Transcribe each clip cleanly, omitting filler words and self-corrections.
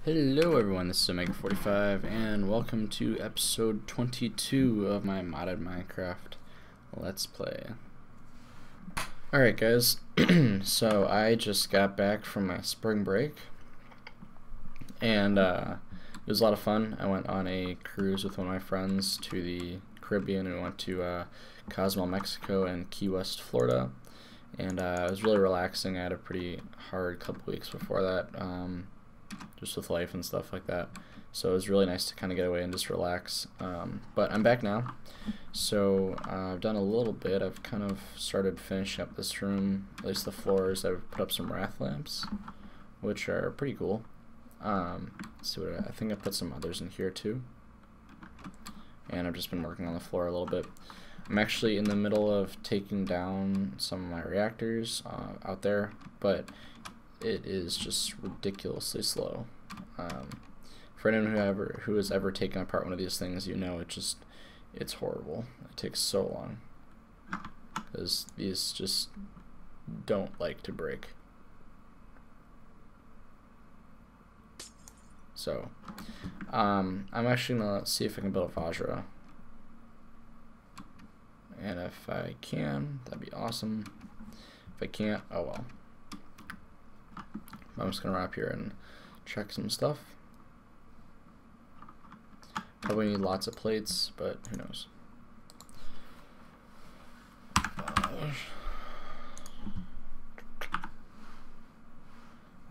Hello everyone, this is Omega45 and welcome to episode 22 of my modded Minecraft Let's Play. Alright guys, so I just got back from my spring break and it was a lot of fun. I went on a cruise with one of my friends to the Caribbean. We went to Cozumel, Mexico and Key West, Florida, and it was really relaxing. I had a pretty hard couple weeks before that. Just with life and stuff like that, so it was really nice to kind of get away and just relax. But I'm back now, so I've done a little bit. I've kind of started finishing up this room, at least the floors. I've put up some wrath lamps, which are pretty cool. Let's see what I think I put some others in here too, and I've just been working on the floor a little bit. I'm actually in the middle of taking down some of my reactors out there, but it is just ridiculously slow. For anyone who has ever taken apart one of these things, you know it's horrible. It takes so long because these just don't like to break. So I'm actually gonna see if I can build a Vajra, and if I can, that'd be awesome. If I can't, oh well. I'm just gonna wrap here and check some stuff. Probably need lots of plates, but who knows.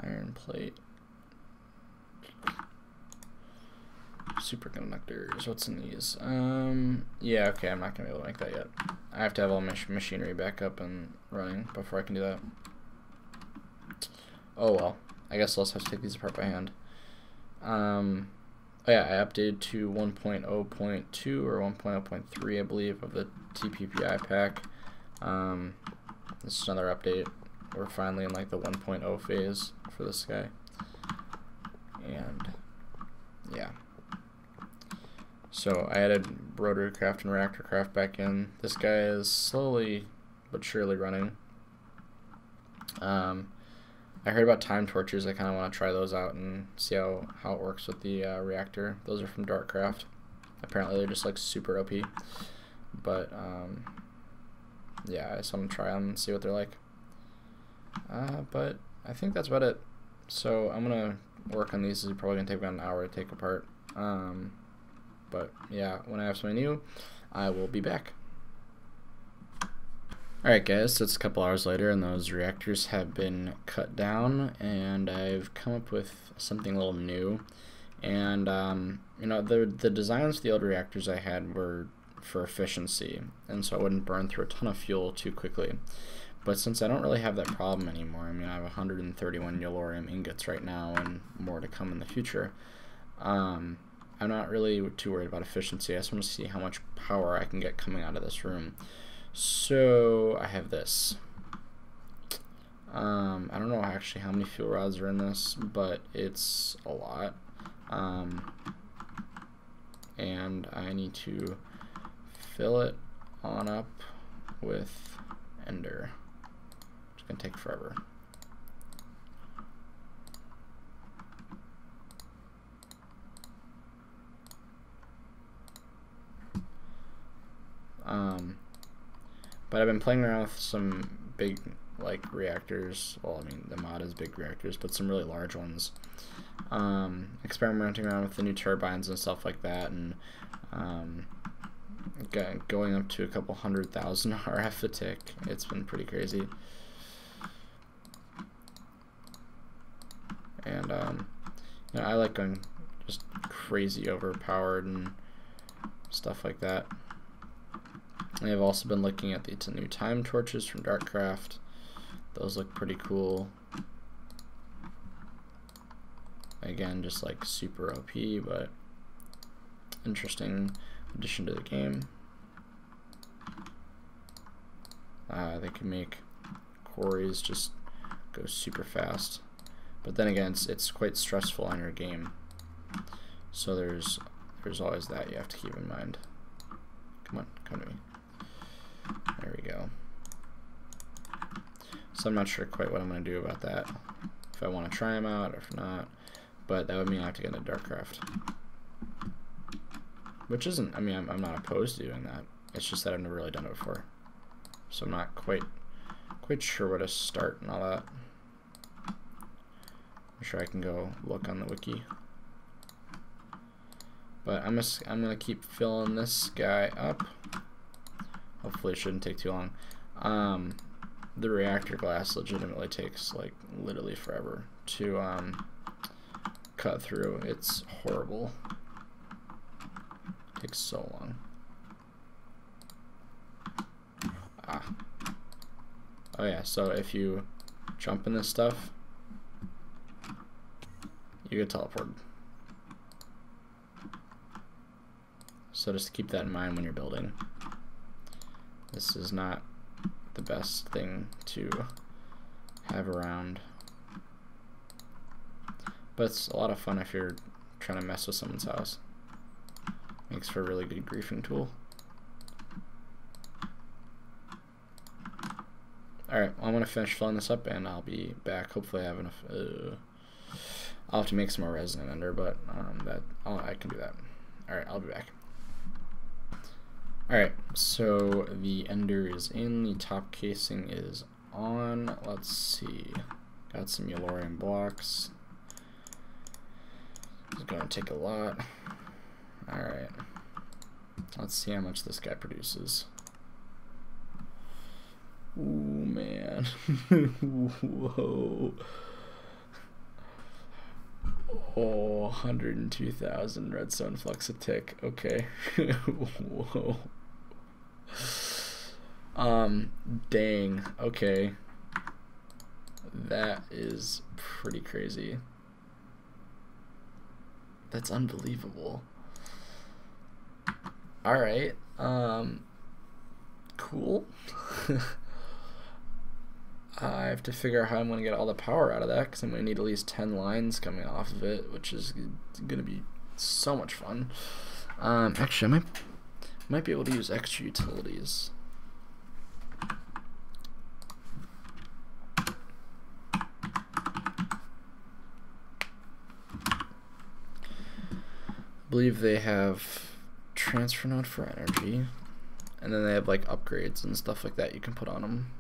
Iron plate. Superconductors. What's in these? Yeah, okay, I'm not gonna be able to make that yet. I have to have all my machinery back up and running before I can do that. Oh well, I guess I'll also have to take these apart by hand. Oh yeah, I updated to 1.0.2 or 1.0.3, I believe, of the TPPI pack. This is another update. We're finally in like the 1.0 phase for this guy. And yeah. So I added Rotorcraft and Reactorcraft back in. This guy is slowly but surely running. I heard about time torches. I kind of want to try those out and see how it works with the reactor. Those are from Darkcraft. Apparently they're just like super OP. But yeah, I just want to try them and see what they're like. But I think that's about it. So I'm gonna work on these. This is probably gonna take about an hour to take apart. But yeah, when I have something new, I will be back. Alright guys, so it's a couple hours later and those reactors have been cut down and I've come up with something a little new. And you know, the designs for the old reactors I had were for efficiency, and so I wouldn't burn through a ton of fuel too quickly. But since I don't really have that problem anymore, I mean I have 131 yellorium ingots right now and more to come in the future, I'm not really too worried about efficiency. I just want to see how much power I can get coming out of this room. So I have this. I don't know actually how many fuel rods are in this, but it's a lot. And I need to fill it on up with ender. It's gonna take forever. But I've been playing around with some big like reactors. Well, I mean the mod is big reactors, but some really large ones. Experimenting around with the new turbines and stuff like that, and going up to a couple 100,000 RF a tick. It's been pretty crazy. And you know, I like going just crazy overpowered and stuff like that. I've also been looking at the new time torches from Darkcraft. Those look pretty cool. Again, just like super OP, but interesting addition to the game. They can make quarries just go super fast, but then again, it's quite stressful on your game. So there's always that you have to keep in mind. Come on, come to me. There we go. So I'm not sure quite what I'm going to do about that. If I want to try them out or if not. but that would mean I have to get into Darkcraft. Which isn't, I mean, I'm not opposed to doing that. It's just that I've never really done it before. So I'm not quite sure where to start and all that. I'm sure I can go look on the wiki. But I'm gonna keep filling this guy up. Hopefully it shouldn't take too long. The reactor glass legitimately takes like literally forever to cut through. It's horrible. It takes so long. Oh yeah, so if you jump in this stuff, you get teleported. So just keep that in mind when you're building. This is not the best thing to have around. But it's a lot of fun if you're trying to mess with someone's house. Makes for a really good griefing tool. Alright, well, I'm going to finish filling this up and I'll be back. Hopefully I have enough. I'll have to make some more resonant ender, but I can do that. Alright, I'll be back. Alright, so the ender is in, the top casing is on. Let's see. Got some Yellorium blocks. It's going to take a lot. Alright. Let's see how much this guy produces. Ooh, man. Whoa. Oh, 102,000 redstone flux a tick. Okay. Whoa. Dang. Okay. That is pretty crazy. That's unbelievable. Alright. Cool. I have to figure out how I'm going to get all the power out of that, because I'm going to need at least 10 lines coming off of it, which is going to be so much fun. Actually, I might be able to use extra utilities. I believe they have transfer node for energy, and then they have like upgrades and stuff like that you can put on them.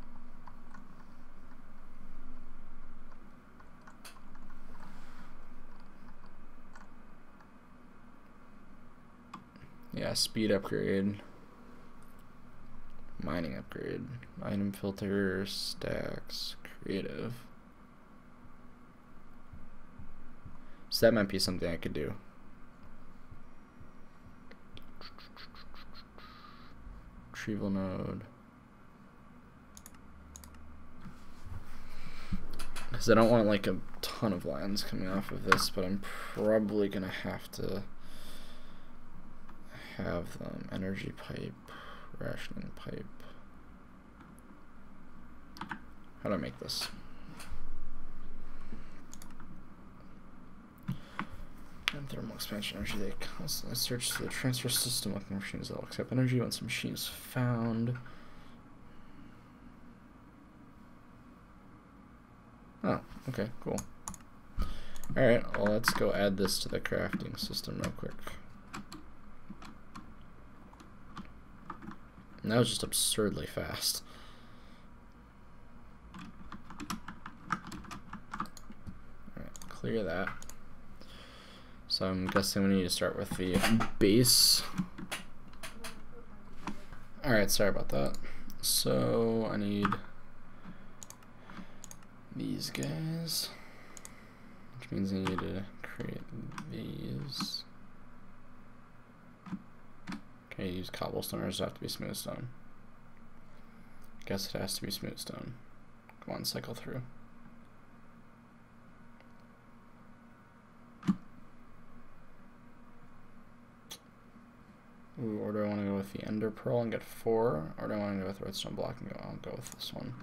Yeah, speed upgrade, mining upgrade, item filter, stacks, creative. So that might be something I could do. Retrieval node. Because I don't want like a ton of lines coming off of this, but I'm probably going to have to have them. Energy pipe, rationing pipe. How do I make this? And thermal expansion energy. They constantly search the transfer system looking for machines that will accept energy once the machine is found. Oh, okay, cool. Alright, well, let's go add this to the crafting system real quick. And that was just absurdly fast. Alright, clear that. So I'm guessing we need to start with the base. Alright, sorry about that. So I need these guys, which means I need to create these. Can I use cobblestone, or does it have to be smooth stone? Guess it has to be smooth stone. Go on, cycle through. Ooh, or do I want to go with the ender pearl and get 4, or do I want to go with redstone block and I'll go with this one.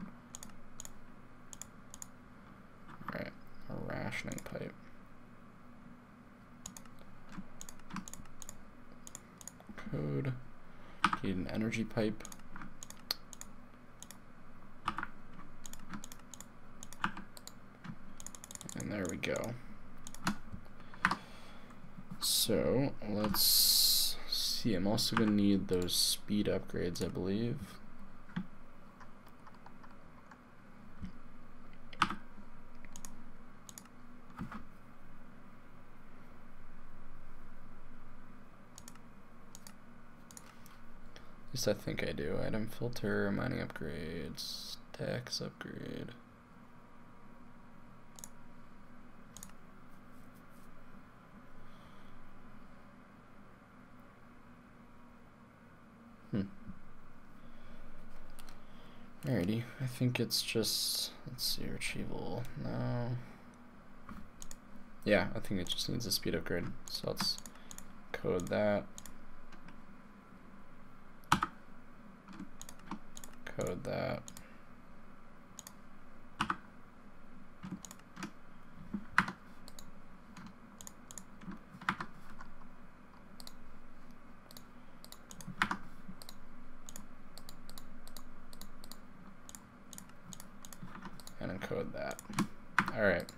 Alright, a rationing pipe. Code. Need an energy pipe. And there we go. So let's see. I'm also going to need those speed upgrades, I believe. At least I think I do. Item filter, mining upgrades, tax upgrade. Alrighty, I think it's just, let's see, retrieval, no. Yeah, I think it just needs a speed upgrade, so let's code that. Code that. And encode that. Alright.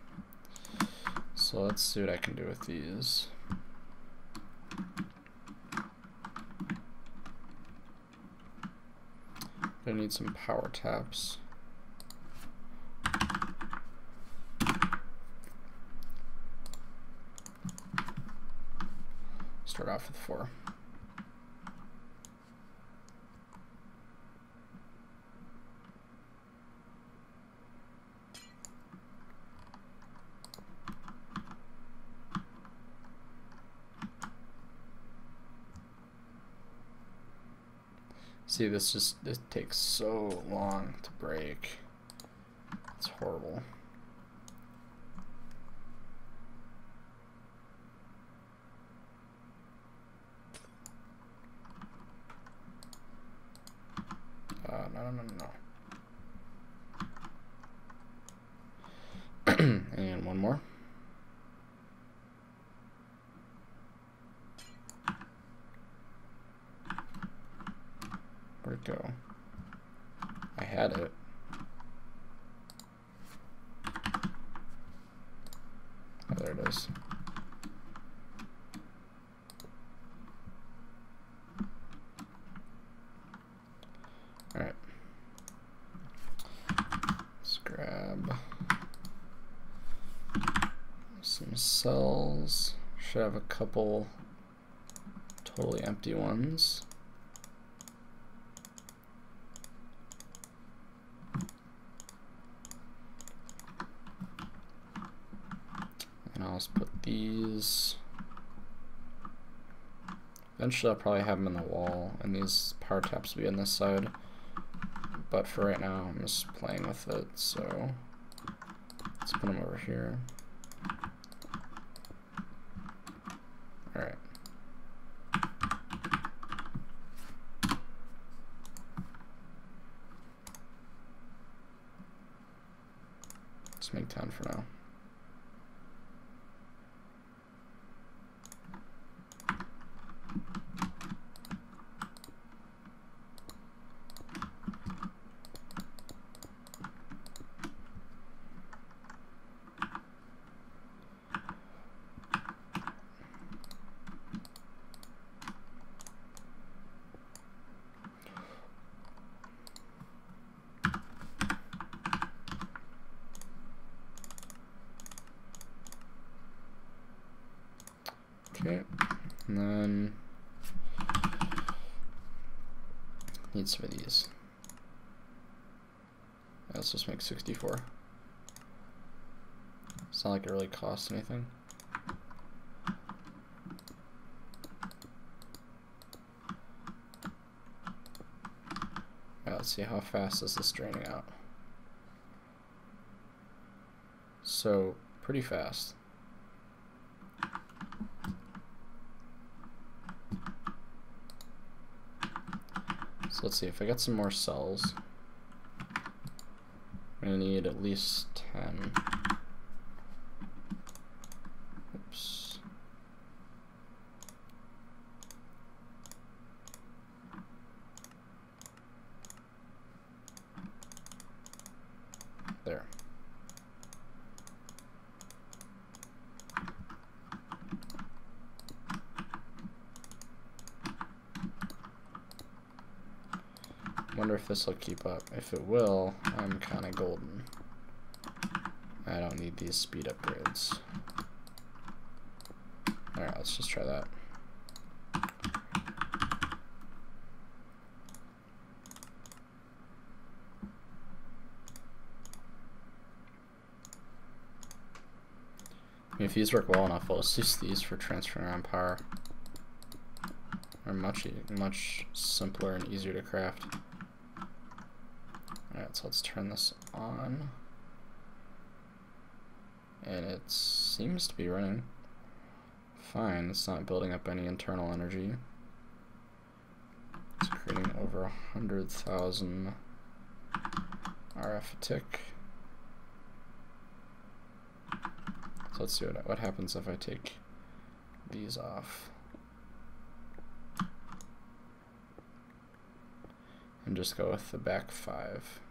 So let's see what I can do with these. I need some power taps. Start off with 4. See, this takes so long to break. It's horrible. No. And one more. Where'd it go? I had it. Oh, there it is. Alright. Let's grab some cells. Should have a couple totally empty ones. And I'll just put these. Eventually I'll probably have them in the wall, and these power taps will be on this side. But for right now, I'm just playing with it, so let's put them over here. Alright. Let's make 10 for now. Okay, and then need some of these. Let's just make 64. It's not like it really costs anything. Right, let's see how fast is this draining out. So pretty fast. So let's see, if I get some more cells, I'm going to need at least 10. Oops. There. wonder if this will keep up. If it will, I'm kind of golden. I don't need these speed upgrades. Alright, let's just try that. I mean, if these work well enough, I'll just use these for transferring around power. They're much simpler and easier to craft. Alright, so let's turn this on. And it seems to be running fine. It's not building up any internal energy. It's creating over 100,000 RF a tick. So let's see what happens if I take these off. And just go with the back 5.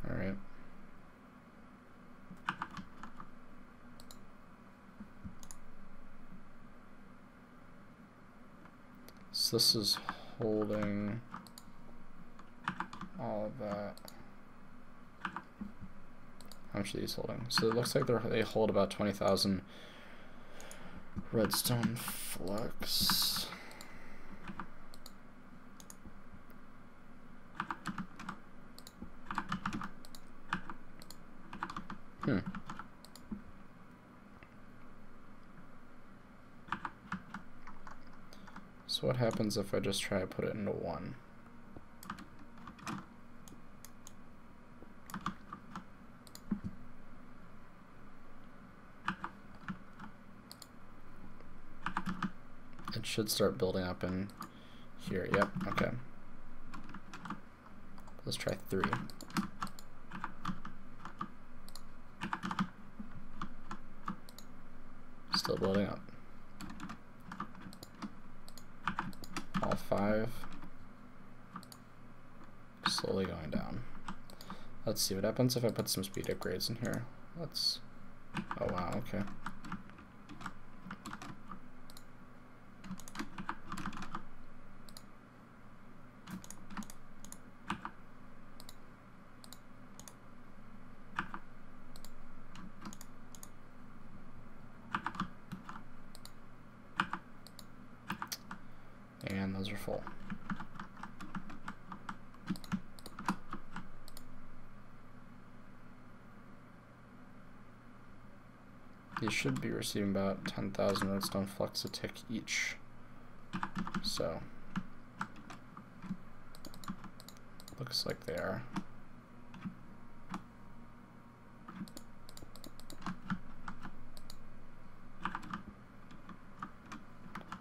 Alright. So this is holding all of that. How much are these holding? So it looks like they hold about 20,000 redstone flux. So what happens if I just try to put it into 1? It should start building up in here. Yep, okay. Let's try 3. Still building up. All 5. Slowly going down. Let's see what happens if I put some speed upgrades in here. Let's... Oh wow, okay. And those are full. These should be receiving about 10,000 redstone flux a tick each. So, looks like they are.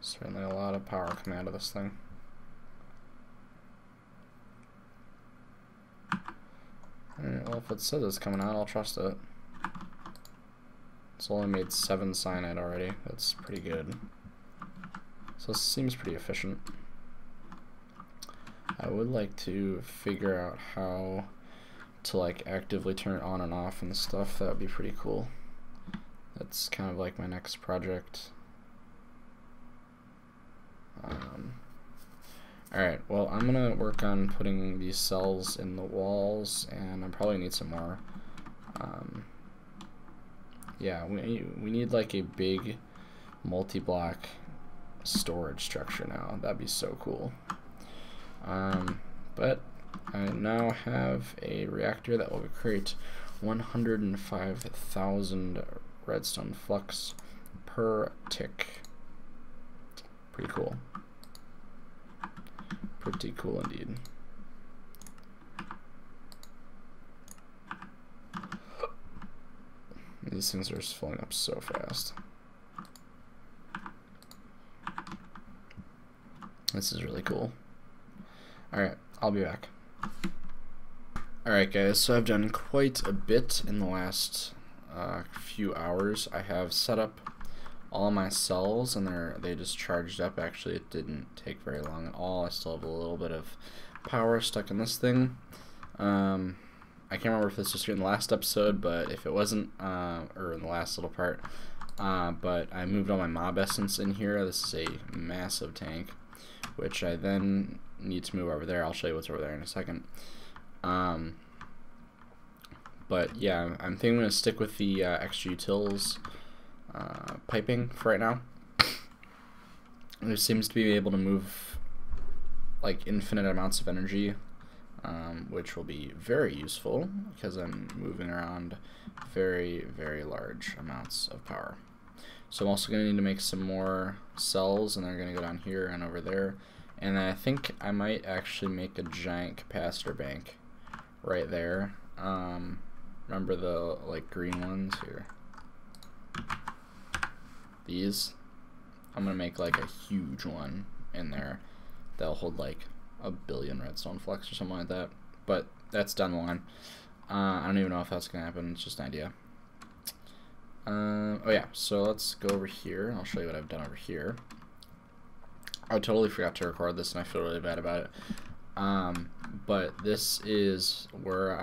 Certainly a lot of power coming out of this thing. Alright, well if it says it's coming out, I'll trust it. It's only made 7 cyanide already. That's pretty good. So it seems pretty efficient. I would like to figure out how to like actively turn it on and off and stuff. That would be pretty cool. That's kind of like my next project. Alright, well I'm gonna work on putting these cells in the walls, and I probably need some more. Yeah, we need like a big multi-block storage structure now. That'd be so cool. But I now have a reactor that will create 105,000 redstone flux per tick. Pretty cool. Pretty cool indeed. These things are just filling up so fast. This is really cool. Alright, I'll be back. Alright guys, so I've done quite a bit in the last few hours. I have set up all my cells and they just charged up. Actually, it didn't take very long at all. I still have a little bit of power stuck in this thing. I I can't remember if this was here in the last episode, but if it wasn't, or in the last little part, but I moved all my mob essence in here. This is a massive tank, which I then need to move over there. I'll show you what's over there in a second. But yeah, I'm thinking I'm going to stick with the extra utils piping for right now. It seems to be able to move like infinite amounts of energy, which will be very useful because I'm moving around very, very large amounts of power. So I'm also going to need to make some more cells, and they're going to go down here and over there. And then I think I might actually make a giant capacitor bank right there. Remember the like green ones here? These? I'm going to make like a huge one in there that'll hold like 1 billion redstone flux or something like that. But that's down the line. I don't even know if that's going to happen. It's just an idea. Oh yeah, so let's go over here. I'll show you what I've done over here. I totally forgot to record this, and I feel really bad about it. But this is where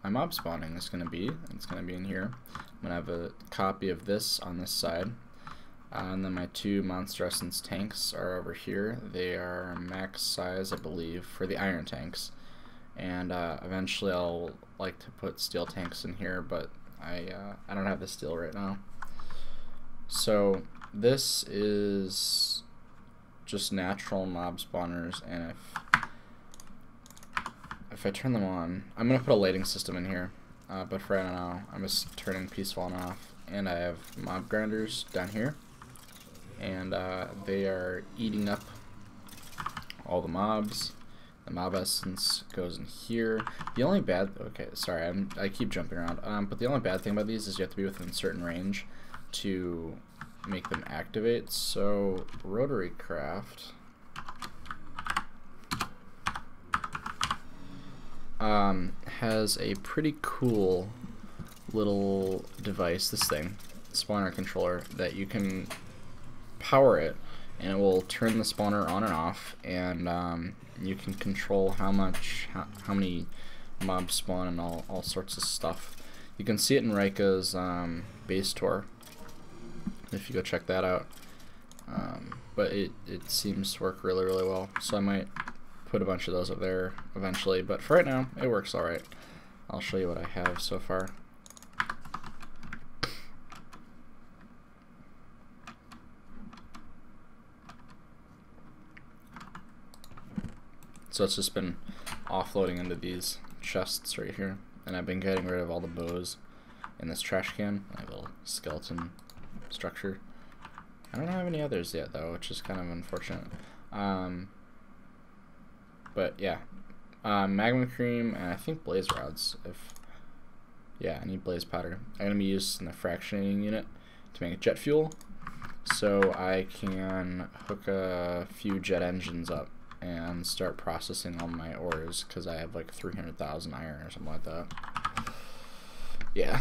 my mob spawning is going to be. It's going to be in here. I'm going to have a copy of this on this side. And then my 2 monster essence tanks are over here. They are max size, I believe, for the iron tanks. And eventually I'll like to put steel tanks in here, but I don't have the steel right now. So this is just natural mob spawners, and if I turn them on, I'm gonna put a lighting system in here, but for right now I'm just turning peaceful on off. And I have mob grinders down here, and they are eating up all the mobs. The mob essence goes in here. The only bad, okay, sorry, I keep jumping around. But the only bad thing about these is you have to be within a certain range to make them activate. So rotary craft has a pretty cool little device, this thing, spawner controller, that you can power it, and it will turn the spawner on and off, and you can control how many mobs spawn and all sorts of stuff. You can see it in Rika's base tour if you go check that out. But it seems to work really, really well. So I might put a bunch of those up there eventually, but for right now it works alright. I'll show you what I have so far. So it's just been offloading into these chests right here, and I've been getting rid of all the bows in this trash can. I have a little skeleton structure. I don't have any others yet though, which is kind of unfortunate. But yeah, magma cream and I think blaze rods. Yeah, I need blaze powder. I'm gonna be using the fractionating unit to make jet fuel, so I can hook a few jet engines up and start processing all my ores, because I have like 300,000 iron or something like that. Yeah,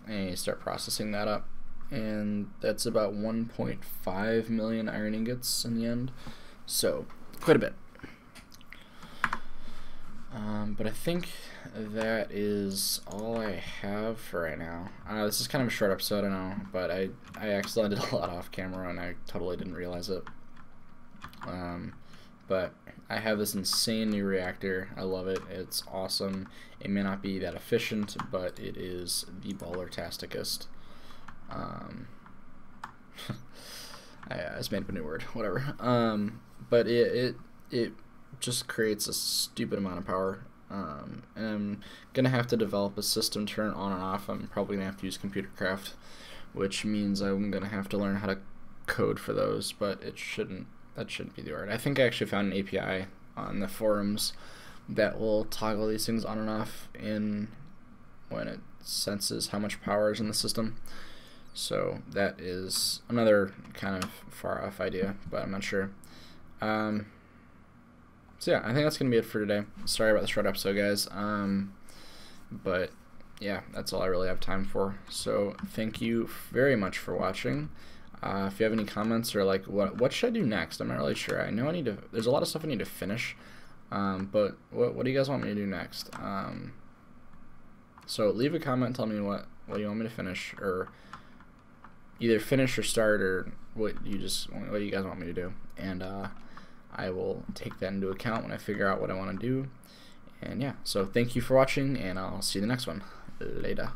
and start processing that up, and that's about 1.5 million iron ingots in the end, so quite a bit. But I think that is all I have for right now. This is kind of a short episode, I know, but I accidentally did a lot off camera and I totally didn't realize it. But I have this insane new reactor. I love it. It's awesome. It may not be that efficient, but it is the baller-tasticest. I just made up a new word. Whatever. But it just creates a stupid amount of power. And I'm gonna have to develop a system to turn it on and off. I'm probably gonna have to use computer craft, which means I'm gonna have to learn how to code for those. But that shouldn't be the word. I think I actually found an API on the forums that will toggle these things on and off when it senses how much power is in the system. So that is another kind of far off idea, but I'm not sure. So yeah, I think that's gonna be it for today. Sorry about the short episode, guys. But yeah, that's all I really have time for. So thank you very much for watching. If you have any comments or like what should I do next, I'm not really sure. I know there's a lot of stuff I need to finish, but what do you guys want me to do next? So leave a comment, tell me what you want me to finish, or either finish or start, or what you guys want me to do, and I will take that into account when I figure out what I want to do. And yeah, so thank you for watching, and I'll see you in the next one. Later.